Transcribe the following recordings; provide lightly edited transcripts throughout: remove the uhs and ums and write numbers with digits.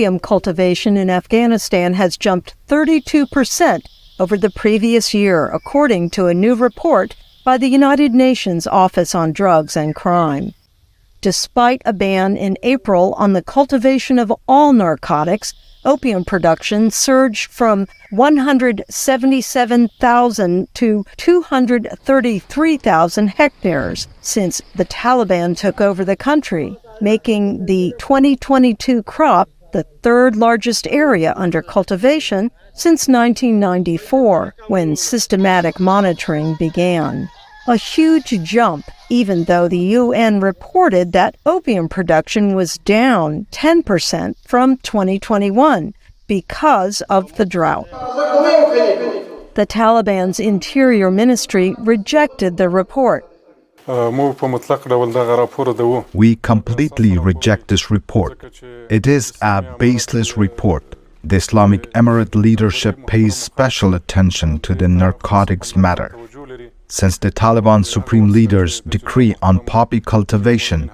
opium cultivation in Afghanistan has jumped 32% over the previous year, according to a new report by the United Nations Office on Drugs and Crime. Despite a ban in April on the cultivation of all narcotics, opium production surged from 177,000 to 233,000 hectares since the Taliban took over the country, making the 2022 crop the third largest area under cultivation since 1994, when systematic monitoring began. A huge jump, even though the UN reported that opium production was down 10% from 2021 because of the drought. The Taliban's Interior Ministry rejected the report. We completely reject this report. It is a baseless report. The Islamic Emirate leadership pays special attention to the narcotics matter. Since the Taliban supreme leader's decree on poppy cultivation,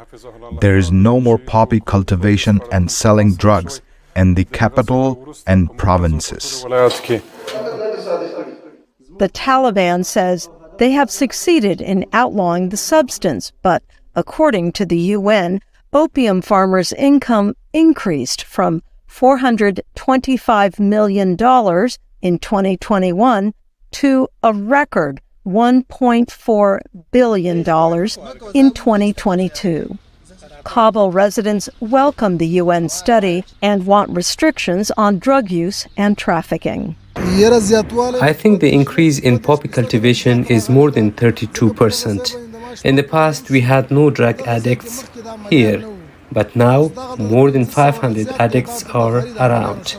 there is no more poppy cultivation and selling drugs in the capital and provinces. The Taliban says they have succeeded in outlawing the substance, but according to the UN, opium farmers' income increased from $425 million in 2021 to a record $1.4 billion in 2022. Kabul residents welcome the UN study and want restrictions on drug use and trafficking. I think the increase in poppy cultivation is more than 32%. In the past, we had no drug addicts here, but now more than 500 addicts are around.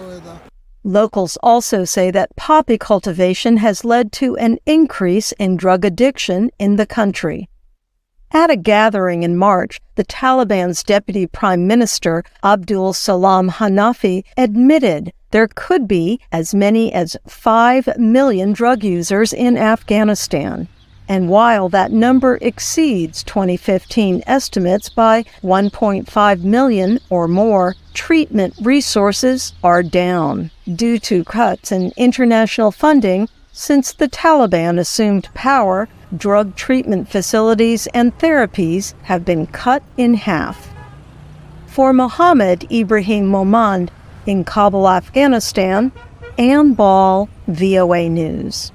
Locals also say that poppy cultivation has led to an increase in drug addiction in the country. At a gathering in March, the Taliban's Deputy Prime Minister, Abdul Salam Hanafi, admitted there could be as many as 5 million drug users in Afghanistan. And while that number exceeds 2015 estimates by 1.5 million or more, treatment resources are down due to cuts in international funding. Since the Taliban assumed power, drug treatment facilities and therapies have been cut in half. For Mohammed Ibrahim Momand in Kabul, Afghanistan, Ann Ball, VOA News.